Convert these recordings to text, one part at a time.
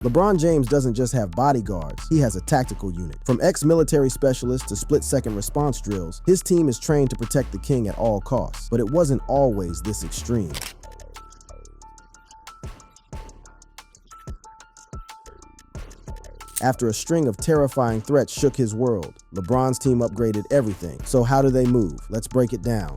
LeBron James doesn't just have bodyguards, he has a tactical unit. From ex-military specialists to split-second response drills, his team is trained to protect the king at all costs. But it wasn't always this extreme. After a string of terrifying threats shook his world, LeBron's team upgraded everything. So how do they move? Let's break it down.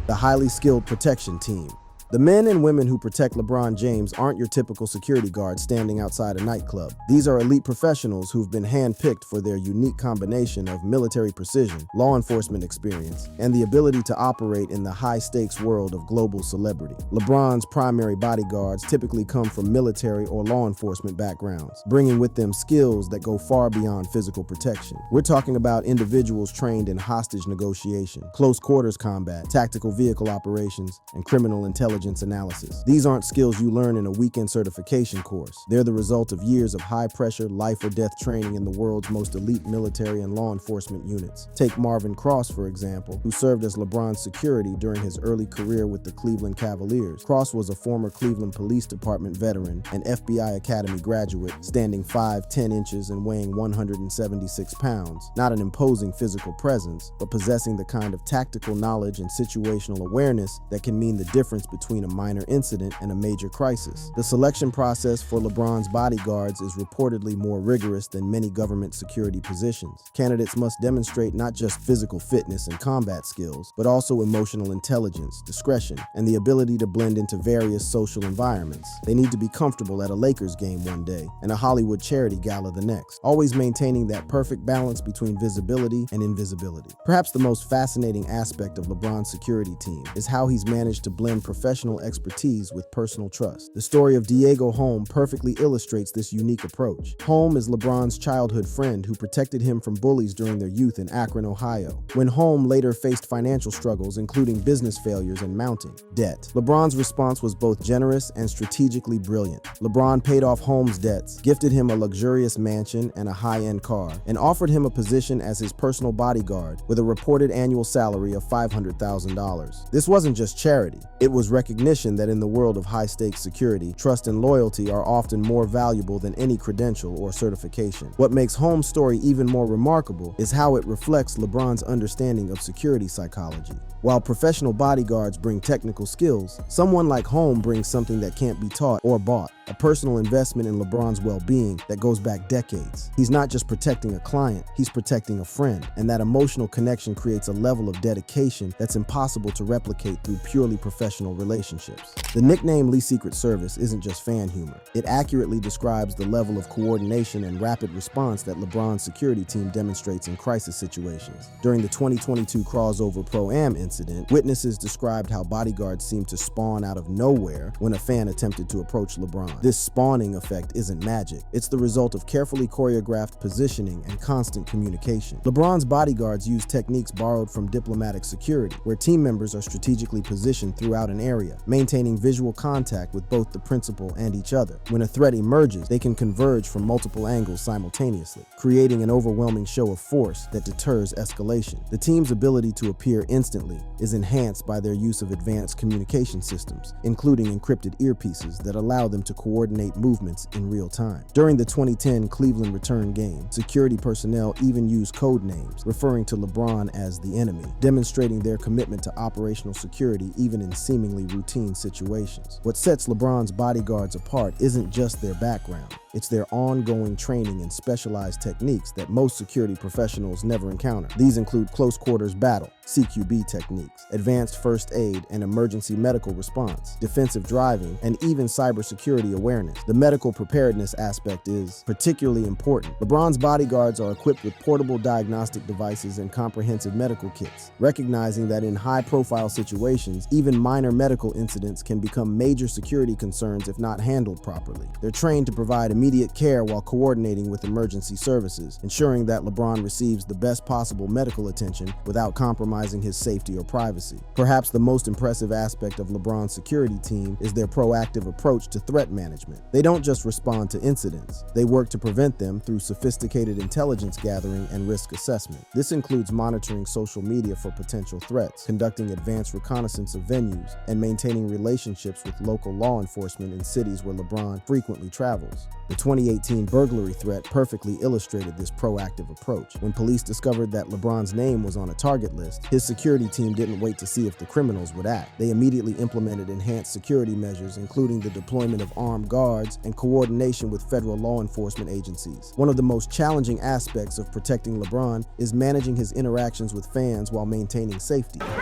The highly skilled protection team. The men and women who protect LeBron James aren't your typical security guards standing outside a nightclub. These are elite professionals who've been handpicked for their unique combination of military precision, law enforcement experience, and the ability to operate in the high-stakes world of global celebrity. LeBron's primary bodyguards typically come from military or law enforcement backgrounds, bringing with them skills that go far beyond physical protection. We're talking about individuals trained in hostage negotiation, close quarters combat, tactical vehicle operations, and criminal intelligence analysis. These aren't skills you learn in a weekend certification course. They're the result of years of high-pressure, life-or-death training in the world's most elite military and law enforcement units. Take Marvin Cross, for example, who served as LeBron's security during his early career with the Cleveland Cavaliers. Cross was a former Cleveland Police Department veteran and FBI Academy graduate, standing 5'10" inches and weighing 176 pounds. Not an imposing physical presence, but possessing the kind of tactical knowledge and situational awareness that can mean the difference between a minor incident and a major crisis. The selection process for LeBron's bodyguards is reportedly more rigorous than many government security positions. Candidates must demonstrate not just physical fitness and combat skills, but also emotional intelligence, discretion, and the ability to blend into various social environments. They need to be comfortable at a Lakers game one day and a Hollywood charity gala the next, always maintaining that perfect balance between visibility and invisibility. Perhaps the most fascinating aspect of LeBron's security team is how he's managed to blend professional expertise with personal trust. The story of Diego Holm perfectly illustrates this unique approach. Holm is LeBron's childhood friend who protected him from bullies during their youth in Akron, Ohio. When Holm later faced financial struggles, including business failures and mounting debt, LeBron's response was both generous and strategically brilliant. LeBron paid off Holm's debts, gifted him a luxurious mansion and a high-end car, and offered him a position as his personal bodyguard with a reported annual salary of $500,000. This wasn't just charity, it was recognition that in the world of high-stakes security, trust and loyalty are often more valuable than any credential or certification. What makes Holmes' story even more remarkable is how it reflects LeBron's understanding of security psychology. While professional bodyguards bring technical skills, someone like Holmes brings something that can't be taught or bought, a personal investment in LeBron's well-being that goes back decades. He's not just protecting a client, he's protecting a friend, and that emotional connection creates a level of dedication that's impossible to replicate through purely professional relationships. The nickname Lee Secret Service isn't just fan humor. It accurately describes the level of coordination and rapid response that LeBron's security team demonstrates in crisis situations. During the 2022 Crossover Pro-Am incident, witnesses described how bodyguards seemed to spawn out of nowhere when a fan attempted to approach LeBron. This spawning effect isn't magic. It's the result of carefully choreographed positioning and constant communication. LeBron's bodyguards use techniques borrowed from diplomatic security, where team members are strategically positioned throughout an area, maintaining visual contact with both the principal and each other. When a threat emerges, they can converge from multiple angles simultaneously, creating an overwhelming show of force that deters escalation. The team's ability to appear instantly is enhanced by their use of advanced communication systems, including encrypted earpieces that allow them to coordinate movements in real time. During the 2010 Cleveland return game, security personnel even used code names, referring to LeBron as the enemy, demonstrating their commitment to operational security even in seemingly routine situations. What sets LeBron's bodyguards apart isn't just their background. It's their ongoing training in specialized techniques that most security professionals never encounter. These include close quarters battle, CQB techniques, advanced first aid and emergency medical response, defensive driving, and even cybersecurity awareness. The medical preparedness aspect is particularly important. LeBron's bodyguards are equipped with portable diagnostic devices and comprehensive medical kits, recognizing that in high-profile situations, even minor medical incidents can become major security concerns if not handled properly. They're trained to provide immediate care while coordinating with emergency services, ensuring that LeBron receives the best possible medical attention without compromising compromising his safety or privacy. Perhaps the most impressive aspect of LeBron's security team is their proactive approach to threat management. They don't just respond to incidents, they work to prevent them through sophisticated intelligence gathering and risk assessment. This includes monitoring social media for potential threats, conducting advanced reconnaissance of venues, and maintaining relationships with local law enforcement in cities where LeBron frequently travels. The 2018 burglary threat perfectly illustrated this proactive approach. When police discovered that LeBron's name was on a target list, his security team didn't wait to see if the criminals would act. They immediately implemented enhanced security measures, including the deployment of armed guards and coordination with federal law enforcement agencies. One of the most challenging aspects of protecting LeBron is managing his interactions with fans while maintaining safety. Hey,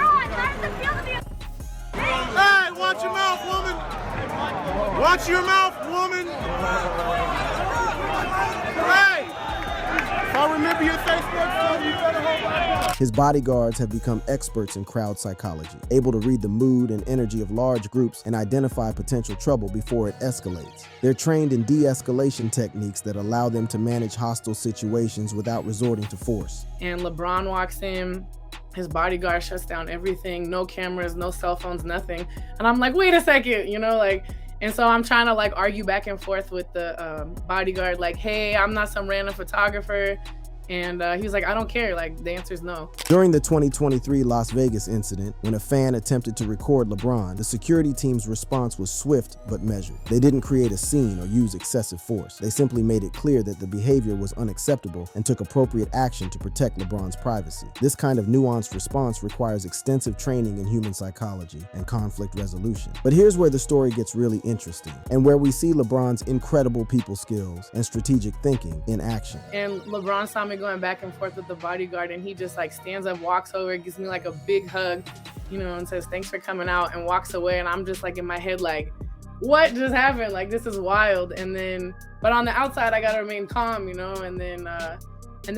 watch your mouth, woman! Watch your mouth, woman! Hey! If I remember your Facebook photo, you better hold my. His bodyguards have become experts in crowd psychology, able to read the mood and energy of large groups and identify potential trouble before it escalates. They're trained in de-escalation techniques that allow them to manage hostile situations without resorting to force. And LeBron walks in, his bodyguard shuts down everything, no cameras, no cell phones, nothing. And I'm like, wait a second, and so I'm trying to argue back and forth with the bodyguard, hey, I'm not some random photographer. And he was like, I don't care. The answer is no. During the 2023 Las Vegas incident, when a fan attempted to record LeBron, the security team's response was swift but measured. They didn't create a scene or use excessive force. They simply made it clear that the behavior was unacceptable and took appropriate action to protect LeBron's privacy. This kind of nuanced response requires extensive training in human psychology and conflict resolution. But here's where the story gets really interesting, and where we see LeBron's incredible people skills and strategic thinking in action. And LeBron saw me going back and forth with the bodyguard, and he just stands up, walks over, gives me a big hug, and says thanks for coming out, and walks away. And I'm just in my head what just happened? This is wild. And then but on the outside I gotta remain calm, and then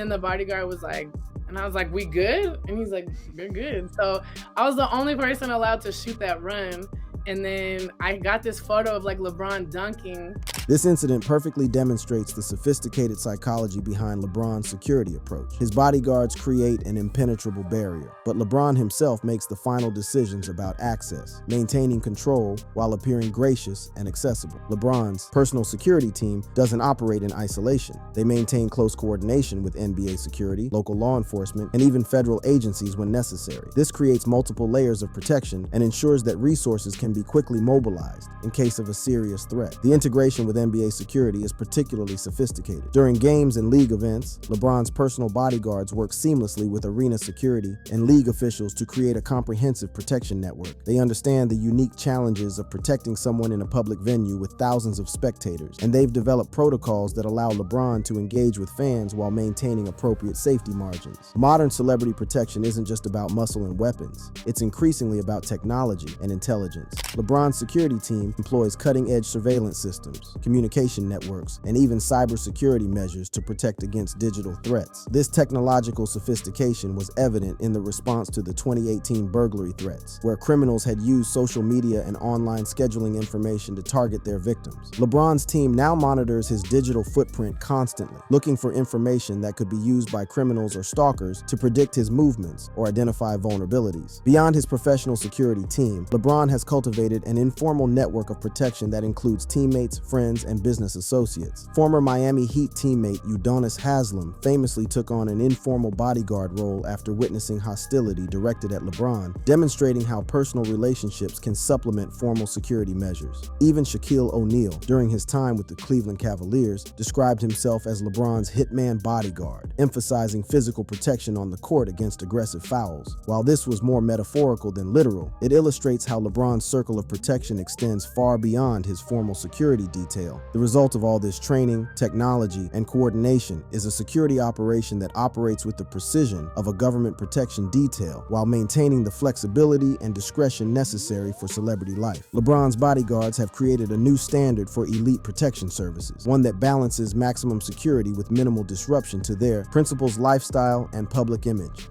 the bodyguard was and I was like, we good? And he's like, you're good. So I was the only person allowed to shoot that run. And then I got this photo of LeBron dunking. This incident perfectly demonstrates the sophisticated psychology behind LeBron's security approach. His bodyguards create an impenetrable barrier, but LeBron himself makes the final decisions about access, maintaining control while appearing gracious and accessible. LeBron's personal security team doesn't operate in isolation. They maintain close coordination with NBA security, local law enforcement, and even federal agencies when necessary. This creates multiple layers of protection and ensures that resources can be quickly mobilized in case of a serious threat. The integration with NBA security is particularly sophisticated. During games and league events, LeBron's personal bodyguards work seamlessly with arena security and league officials to create a comprehensive protection network. They understand the unique challenges of protecting someone in a public venue with thousands of spectators, and they've developed protocols that allow LeBron to engage with fans while maintaining appropriate safety margins. Modern celebrity protection isn't just about muscle and weapons. It's increasingly about technology and intelligence. LeBron's security team employs cutting-edge surveillance systems, communication networks, and even cybersecurity measures to protect against digital threats. This technological sophistication was evident in the response to the 2018 burglary threats, where criminals had used social media and online scheduling information to target their victims. LeBron's team now monitors his digital footprint constantly, looking for information that could be used by criminals or stalkers to predict his movements or identify vulnerabilities. Beyond his professional security team, LeBron has cultivated an informal network of protection that includes teammates, friends, and business associates. Former Miami Heat teammate Udonis Haslem famously took on an informal bodyguard role after witnessing hostility directed at LeBron, demonstrating how personal relationships can supplement formal security measures. Even Shaquille O'Neal, during his time with the Cleveland Cavaliers, described himself as LeBron's hitman bodyguard, emphasizing physical protection on the court against aggressive fouls. While this was more metaphorical than literal, it illustrates how LeBron's circle of protection extends far beyond his formal security detail. The result of all this training, technology, and coordination is a security operation that operates with the precision of a government protection detail while maintaining the flexibility and discretion necessary for celebrity life. LeBron's bodyguards have created a new standard for elite protection services, one that balances maximum security with minimal disruption to their principal's lifestyle and public image.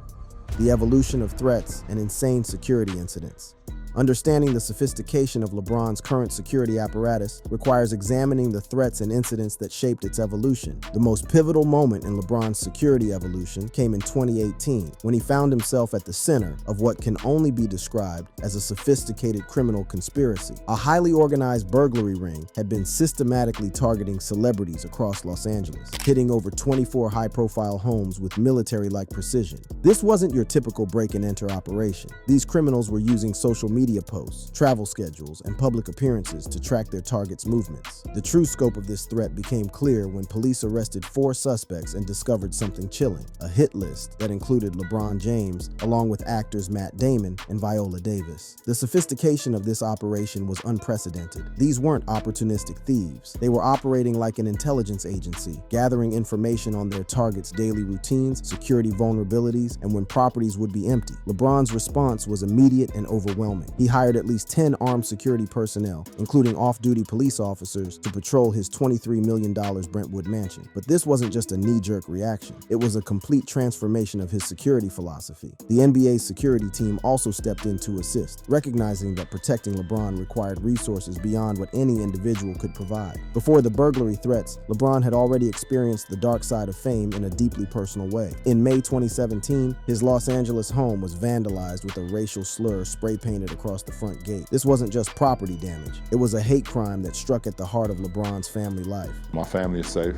The evolution of threats and insane security incidents. Understanding the sophistication of LeBron's current security apparatus requires examining the threats and incidents that shaped its evolution. The most pivotal moment in LeBron's security evolution came in 2018, when he found himself at the center of what can only be described as a sophisticated criminal conspiracy. A highly organized burglary ring had been systematically targeting celebrities across Los Angeles, hitting over 24 high-profile homes with military-like precision. This wasn't your typical break-and-enter operation. These criminals were using social media posts, travel schedules, and public appearances to track their targets' movements. The true scope of this threat became clear when police arrested 4 suspects and discovered something chilling: a hit list that included LeBron James, along with actors Matt Damon and Viola Davis. The sophistication of this operation was unprecedented. These weren't opportunistic thieves. They were operating like an intelligence agency, gathering information on their targets' daily routines, security vulnerabilities, and when properties would be empty. LeBron's response was immediate and overwhelming. He hired at least 10 armed security personnel, including off-duty police officers, to patrol his $23 million Brentwood mansion. But this wasn't just a knee-jerk reaction. It was a complete transformation of his security philosophy. The NBA's security team also stepped in to assist, recognizing that protecting LeBron required resources beyond what any individual could provide. Before the burglary threats, LeBron had already experienced the dark side of fame in a deeply personal way. In May 2017, his Los Angeles home was vandalized with a racial slur spray-painted across the front gate. This wasn't just property damage. It was a hate crime that struck at the heart of LeBron's family life. My family is safe.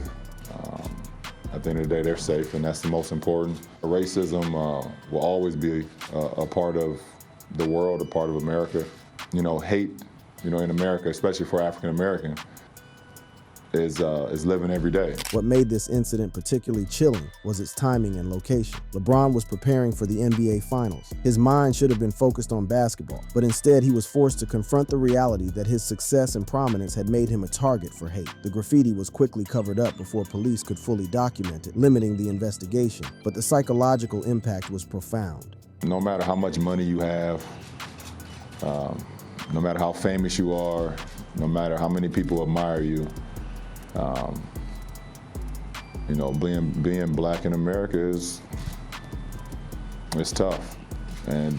At the end of the day, they're safe, and that's the most important. Racism will always be a part of the world, a part of America. Hate, in America, especially for African American, is living every day. What made this incident particularly chilling was its timing and location. LeBron was preparing for the NBA Finals. His mind should have been focused on basketball, but instead he was forced to confront the reality that his success and prominence had made him a target for hate. The graffiti was quickly covered up before police could fully document it, limiting the investigation, but the psychological impact was profound. No matter how much money you have, no matter how famous you are, no matter how many people admire you, being black in America is tough, and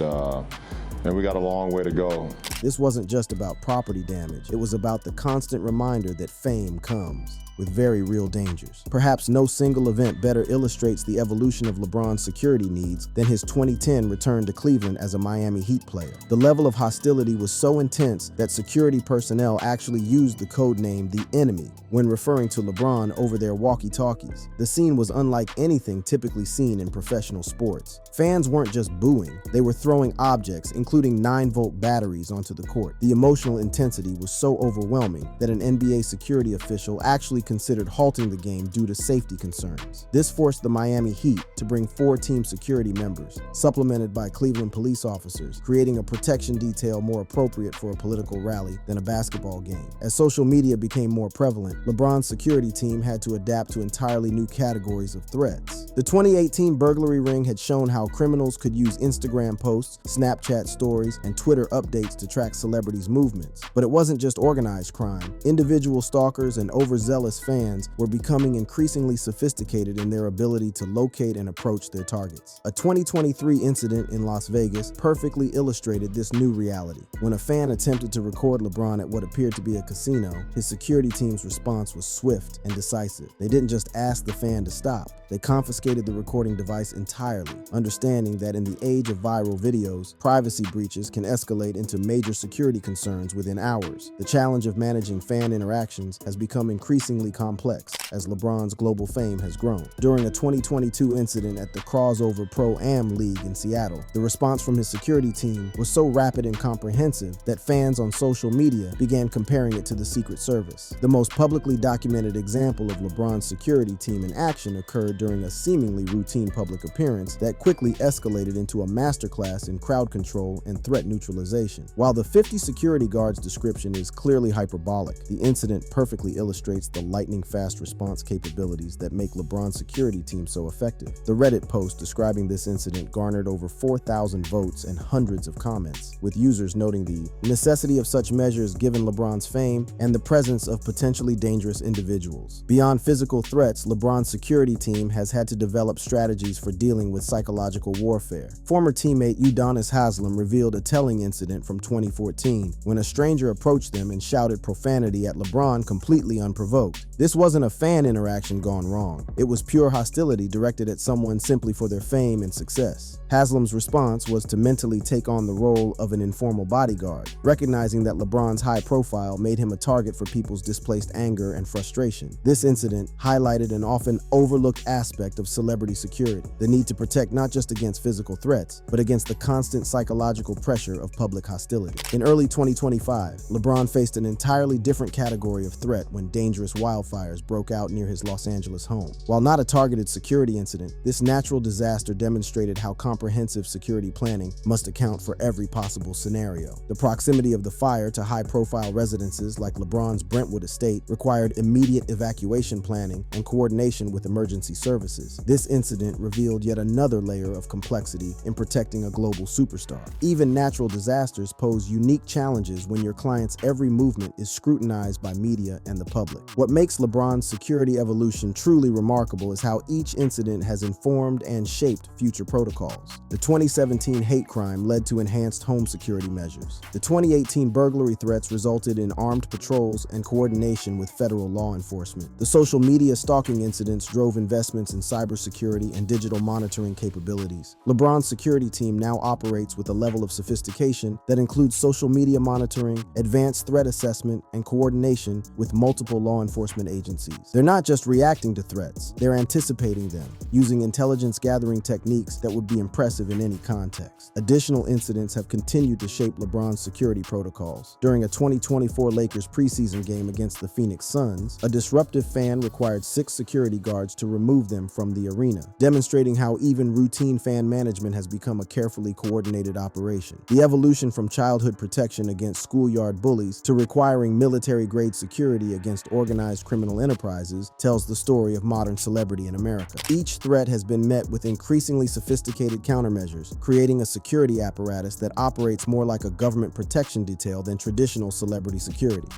we got a long way to go. This wasn't just about property damage. It was about the constant reminder that fame comes with very real dangers. Perhaps no single event better illustrates the evolution of LeBron's security needs than his 2010 return to Cleveland as a Miami Heat player. The level of hostility was so intense that security personnel actually used the code name The Enemy when referring to LeBron over their walkie-talkies. The scene was unlike anything typically seen in professional sports. Fans weren't just booing, they were throwing objects, including 9-volt batteries, onto the court. The emotional intensity was so overwhelming that an NBA security official actually considered halting the game due to safety concerns. This forced the Miami Heat to bring 4 team security members, supplemented by Cleveland police officers, creating a protection detail more appropriate for a political rally than a basketball game. As social media became more prevalent, LeBron's security team had to adapt to entirely new categories of threats. The 2018 burglary ring had shown how criminals could use Instagram posts, Snapchat stories, and Twitter updates to track celebrities' movements. But it wasn't just organized crime. Individual stalkers and overzealous fans were becoming increasingly sophisticated in their ability to locate and approach their targets. A 2023 incident in Las Vegas perfectly illustrated this new reality. When a fan attempted to record LeBron at what appeared to be a casino, his security team's response was swift and decisive. They didn't just ask the fan to stop. They confiscated the recording device entirely, understanding that in the age of viral videos, privacy breaches can escalate into major security concerns within hours. The challenge of managing fan interactions has become increasingly complex as LeBron's global fame has grown. During a 2022 incident at the Crossover Pro-Am League in Seattle, the response from his security team was so rapid and comprehensive that fans on social media began comparing it to the Secret Service. The most publicly documented example of LeBron's security team in action occurred during a seemingly routine public appearance that quickly escalated into a masterclass in crowd control and threat neutralization. While the 50 security guards description is clearly hyperbolic, the incident perfectly illustrates the lightning-fast response capabilities that make LeBron's security team so effective. The Reddit post describing this incident garnered over 4,000 votes and hundreds of comments, with users noting the necessity of such measures given LeBron's fame and the presence of potentially dangerous individuals. Beyond physical threats, LeBron's security team has had to develop strategies for dealing with psychological warfare. Former teammate Udonis Haslem revealed a telling incident from 2020 2014 when a stranger approached them and shouted profanity at LeBron completely unprovoked. This wasn't a fan interaction gone wrong. It was pure hostility directed at someone simply for their fame and success. Haslam's response was to mentally take on the role of an informal bodyguard, recognizing that LeBron's high profile made him a target for people's displaced anger and frustration. This incident highlighted an often overlooked aspect of celebrity security, the need to protect not just against physical threats, but against the constant psychological pressure of public hostility. In early 2025, LeBron faced an entirely different category of threat when dangerous wildfires broke out near his Los Angeles home. While not a targeted security incident, this natural disaster demonstrated how comprehensive security planning must account for every possible scenario. The proximity of the fire to high-profile residences like LeBron's Brentwood estate required immediate evacuation planning and coordination with emergency services. This incident revealed yet another layer of complexity in protecting a global superstar. Even natural disasters pose unique challenges when your client's every movement is scrutinized by media and the public. What makes LeBron's security evolution truly remarkable is how each incident has informed and shaped future protocols. The 2017 hate crime led to enhanced home security measures. The 2018 burglary threats resulted in armed patrols and coordination with federal law enforcement. The social media stalking incidents drove investments in cybersecurity and digital monitoring capabilities. LeBron's security team now operates with a level of sophistication that includes social media monitoring, advanced threat assessment, and coordination with multiple law enforcement agencies. They're not just reacting to threats, they're anticipating them, using intelligence gathering techniques that would be impressive in any context. Additional incidents have continued to shape LeBron's security protocols. During a 2024 Lakers preseason game against the Phoenix Suns, a disruptive fan required 6 security guards to remove them from the arena, demonstrating how even routine fan management has become a carefully coordinated operation. The evolution from childhood protection against schoolyard bullies to requiring military-grade security against organized criminal enterprises tells the story of modern celebrity in America. Each threat has been met with increasingly sophisticated countermeasures, creating a security apparatus that operates more like a government protection detail than traditional celebrity security.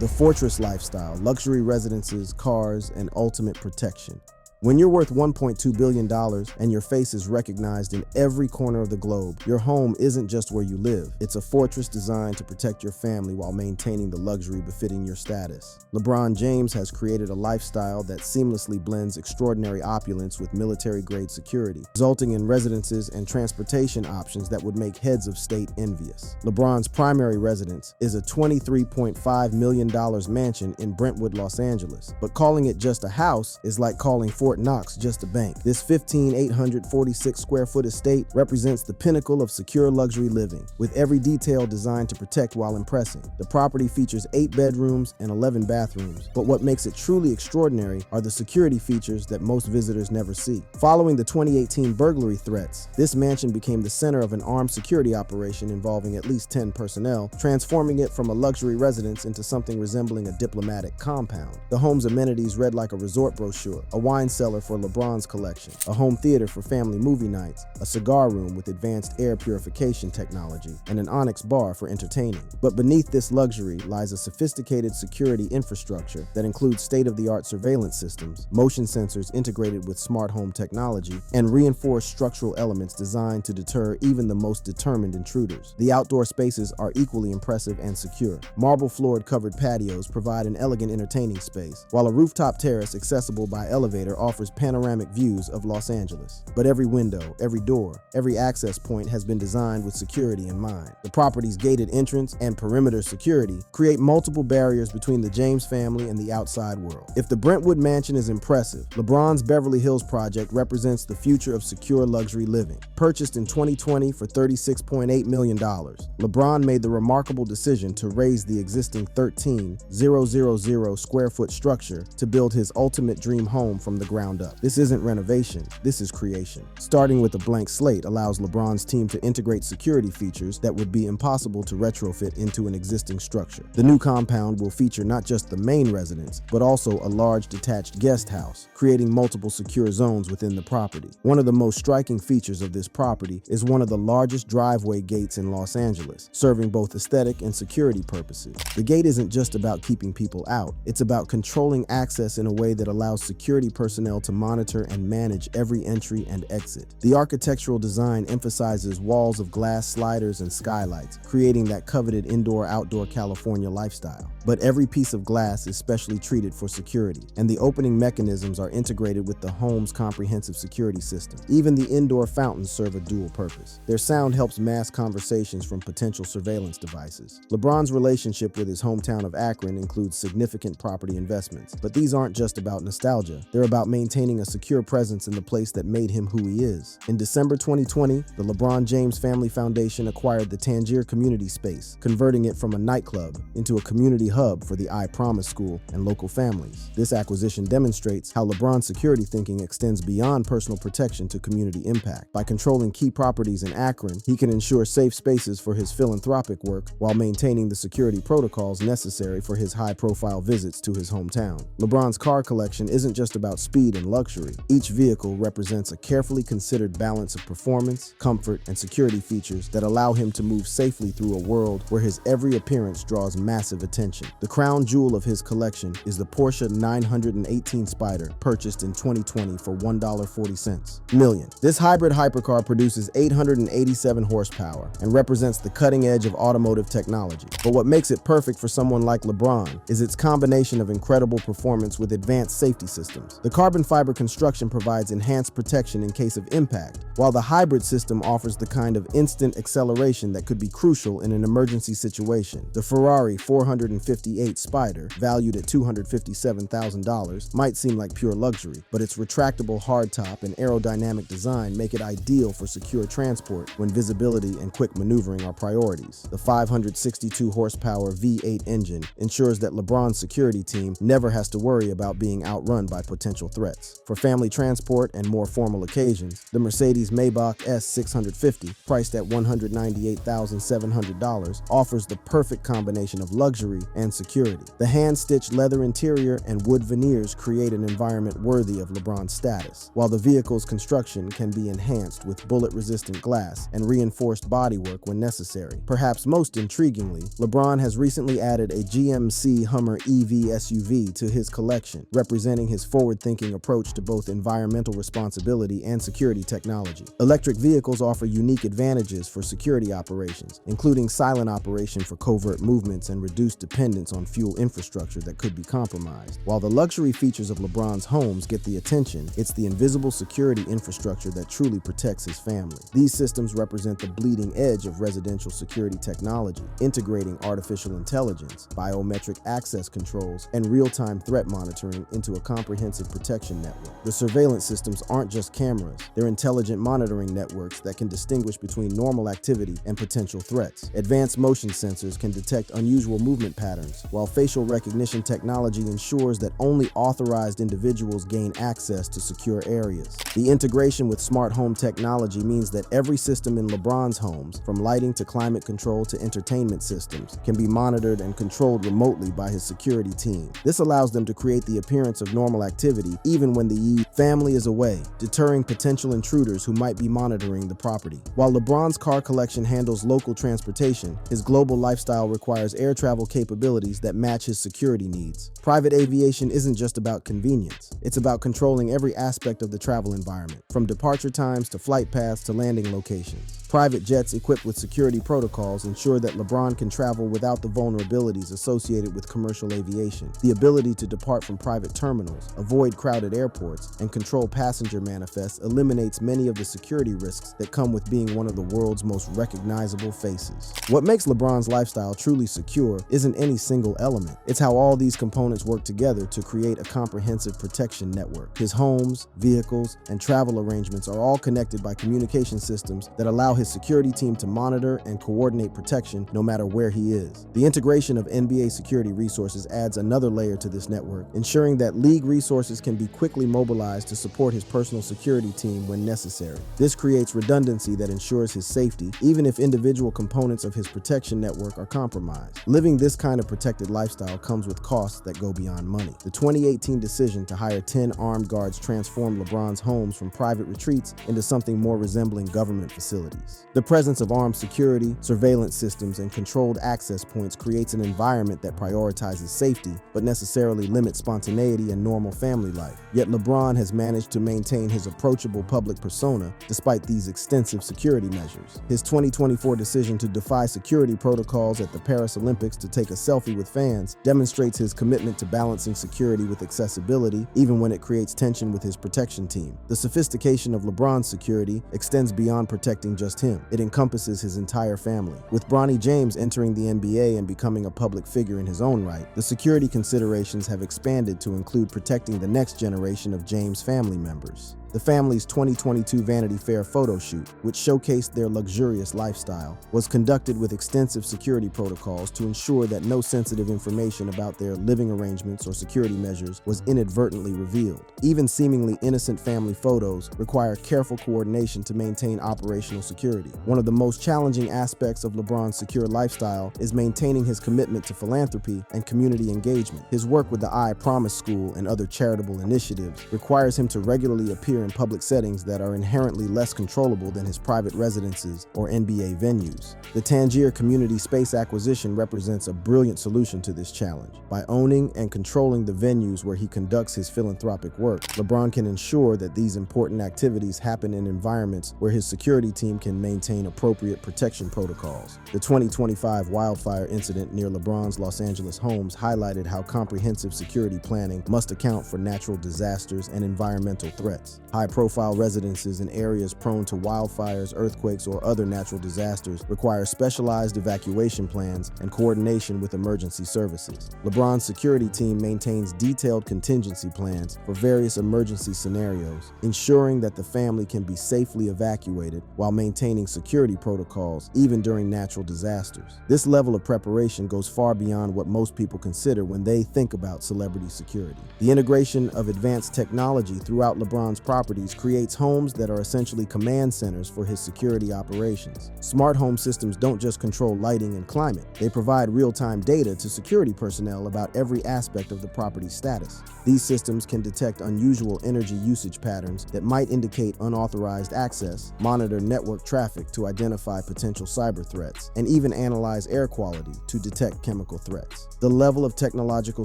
The fortress lifestyle, luxury residences, cars, and ultimate protection. When you're worth $1.2 billion and your face is recognized in every corner of the globe, your home isn't just where you live. It's a fortress designed to protect your family while maintaining the luxury befitting your status. LeBron James has created a lifestyle that seamlessly blends extraordinary opulence with military-grade security, resulting in residences and transportation options that would make heads of state envious. LeBron's primary residence is a $23.5 million mansion in Brentwood, Los Angeles, but calling it just a house is like calling Fort Knox just a bank. This 15,846 square foot estate represents the pinnacle of secure luxury living, with every detail designed to protect while impressing. The property features 8 bedrooms and 11 bathrooms, but what makes it truly extraordinary are the security features that most visitors never see. Following the 2018 burglary threats, this mansion became the center of an armed security operation involving at least 10 personnel, transforming it from a luxury residence into something resembling a diplomatic compound. The home's amenities read like a resort brochure, a wine cellar for LeBron's collection, a home theater for family movie nights, a cigar room with advanced air purification technology, and an onyx bar for entertaining. But beneath this luxury lies a sophisticated security infrastructure that includes state-of-the-art surveillance systems, motion sensors integrated with smart home technology, and reinforced structural elements designed to deter even the most determined intruders. The outdoor spaces are equally impressive and secure. Marble-floored covered patios provide an elegant entertaining space, while a rooftop terrace accessible by elevator offers panoramic views of Los Angeles. But every window, every door, every access point has been designed with security in mind. The property's gated entrance and perimeter security create multiple barriers between the James family and the outside world. If the Brentwood mansion is impressive, LeBron's Beverly Hills project represents the future of secure luxury living. Purchased in 2020 for $36.8 million, LeBron made the remarkable decision to raise the existing 13,000 square foot structure to build his ultimate dream home from the ground up. This isn't renovation, this is creation. Starting with a blank slate allows LeBron's team to integrate security features that would be impossible to retrofit into an existing structure. The new compound will feature not just the main residence, but also a large detached guest house, creating multiple secure zones within the property. One of the most striking features of this property is one of the largest driveway gates in Los Angeles, serving both aesthetic and security purposes. The gate isn't just about keeping people out, it's about controlling access in a way that allows security personnel personnel to monitor and manage every entry and exit. The architectural design emphasizes walls of glass sliders and skylights, creating that coveted indoor-outdoor California lifestyle. But every piece of glass is specially treated for security, and the opening mechanisms are integrated with the home's comprehensive security system. Even the indoor fountains serve a dual purpose. Their sound helps mask conversations from potential surveillance devices. LeBron's relationship with his hometown of Akron includes significant property investments, but these aren't just about nostalgia. They're about maintaining a secure presence in the place that made him who he is. In December 2020, the LeBron James Family Foundation acquired the Tangier Community Space, converting it from a nightclub into a community hub for the I Promise School and local families. This acquisition demonstrates how LeBron's security thinking extends beyond personal protection to community impact. By controlling key properties in Akron, he can ensure safe spaces for his philanthropic work while maintaining the security protocols necessary for his high-profile visits to his hometown. LeBron's car collection isn't just about speed and luxury. Each vehicle represents a carefully considered balance of performance, comfort, and security features that allow him to move safely through a world where his every appearance draws massive attention. The crown jewel of his collection is the Porsche 918 Spider, purchased in 2020 for $1.40 million. This hybrid hypercar produces 887 horsepower and represents the cutting edge of automotive technology. But what makes it perfect for someone like LeBron is its combination of incredible performance with advanced safety systems. The carbon fiber construction provides enhanced protection in case of impact, while the hybrid system offers the kind of instant acceleration that could be crucial in an emergency situation. The Ferrari 458 Spider, valued at $257,000, might seem like pure luxury, but its retractable hardtop and aerodynamic design make it ideal for secure transport when visibility and quick maneuvering are priorities. The 562 horsepower V8 engine ensures that LeBron's security team never has to worry about being outrun by potential threats. For family transport and more formal occasions, the Mercedes Maybach S650, priced at $198,700, offers the perfect combination of luxury and security. The hand-stitched leather interior and wood veneers create an environment worthy of LeBron's status, while the vehicle's construction can be enhanced with bullet-resistant glass and reinforced bodywork when necessary. Perhaps most intriguingly, LeBron has recently added a GMC Hummer EV SUV to his collection, representing his forward-thinking approach to both environmental responsibility and security technology. Electric vehicles offer unique advantages for security operations, including silent operation for covert movements and reduced dependence on fuel infrastructure that could be compromised. While the luxury features of LeBron's homes get the attention, it's the invisible security infrastructure that truly protects his family. These systems represent the bleeding edge of residential security technology, integrating artificial intelligence, biometric access controls, and real-time threat monitoring into a comprehensive protection network. The surveillance systems aren't just cameras, they're intelligent monitoring networks that can distinguish between normal activity and potential threats. Advanced motion sensors can detect unusual movement patterns, while facial recognition technology ensures that only authorized individuals gain access to secure areas. The integration with smart home technology means that every system in LeBron's homes, from lighting to climate control to entertainment systems, can be monitored and controlled remotely by his security team. This allows them to create the appearance of normal activity even when the family is away, deterring potential intruders who might be monitoring the property. While LeBron's car collection handles local transportation, his global lifestyle requires air travel capabilities that match his security needs. Private aviation isn't just about convenience. It's about controlling every aspect of the travel environment, from departure times to flight paths to landing locations. Private jets equipped with security protocols ensure that LeBron can travel without the vulnerabilities associated with commercial aviation. The ability to depart from private terminals, avoid crowded airports, and control passenger manifests eliminates many of the security risks that come with being one of the world's most recognizable faces. What makes LeBron's lifestyle truly secure isn't any single element. It's how all these components work together to create a comprehensive protection network. His homes, vehicles, and travel arrangements are all connected by communication systems that allow his security team to monitor and coordinate protection no matter where he is. The integration of NBA security resources adds another layer to this network, ensuring that league resources can be quickly mobilized to support his personal security team when necessary. This creates redundancy that ensures his safety, even if individual components of his protection network are compromised. Living this kind of protected lifestyle comes with costs that go beyond money. The 2018 decision to hire 10 armed guards transformed LeBron's homes from private retreats into something more resembling government facilities. communities. The presence of armed security, surveillance systems, and controlled access points creates an environment that prioritizes safety, but necessarily limits spontaneity and normal family life. Yet LeBron has managed to maintain his approachable public persona despite these extensive security measures. His 2024 decision to defy security protocols at the Paris Olympics to take a selfie with fans demonstrates his commitment to balancing security with accessibility, even when it creates tension with his protection team. The sophistication of LeBron's security extends beyond protecting just him. It encompasses his entire family. With Bronny James entering the NBA and becoming a public figure in his own right, the security considerations have expanded to include protecting the next generation of James family members. The family's 2022 Vanity Fair photo shoot, which showcased their luxurious lifestyle, was conducted with extensive security protocols to ensure that no sensitive information about their living arrangements or security measures was inadvertently revealed. Even seemingly innocent family photos require careful coordination to maintain operational security. One of the most challenging aspects of LeBron's secure lifestyle is maintaining his commitment to philanthropy and community engagement. His work with the I Promise School and other charitable initiatives requires him to regularly appear in public settings that are inherently less controllable than his private residences or NBA venues. The Tangier Community Space acquisition represents a brilliant solution to this challenge. By owning and controlling the venues where he conducts his philanthropic work, LeBron can ensure that these important activities happen in environments where his security team can maintain appropriate protection protocols. The 2025 wildfire incident near LeBron's Los Angeles homes highlighted how comprehensive security planning must account for natural disasters and environmental threats. High-profile residences in areas prone to wildfires, earthquakes, or other natural disasters require specialized evacuation plans and coordination with emergency services. LeBron's security team maintains detailed contingency plans for various emergency scenarios, ensuring that the family can be safely evacuated while maintaining security protocols even during natural disasters. This level of preparation goes far beyond what most people consider when they think about celebrity security. The integration of advanced technology throughout LeBron's properties creates homes that are essentially command centers for his security operations. Smart home systems don't just control lighting and climate, they provide real-time data to security personnel about every aspect of the property's status. These systems can detect unusual energy usage patterns that might indicate unauthorized access, monitor network traffic to identify potential cyber threats, and even analyze air quality to detect chemical threats. The level of technological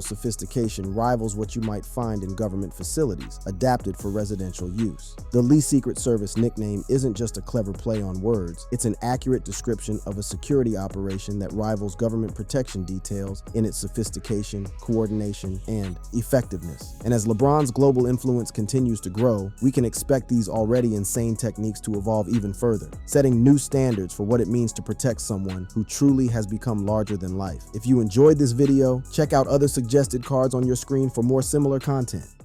sophistication rivals what you might find in government facilities, adapted for residential use. The Lee Secret Service nickname isn't just a clever play on words, it's an accurate description of a security operation that rivals government protection details in its sophistication, coordination, and effectiveness. And as LeBron's global influence continues to grow, we can expect these already insane techniques to evolve even further, setting new standards for what it means to protect someone who truly has become larger than life. If you enjoyed this video, check out other suggested cards on your screen for more similar content.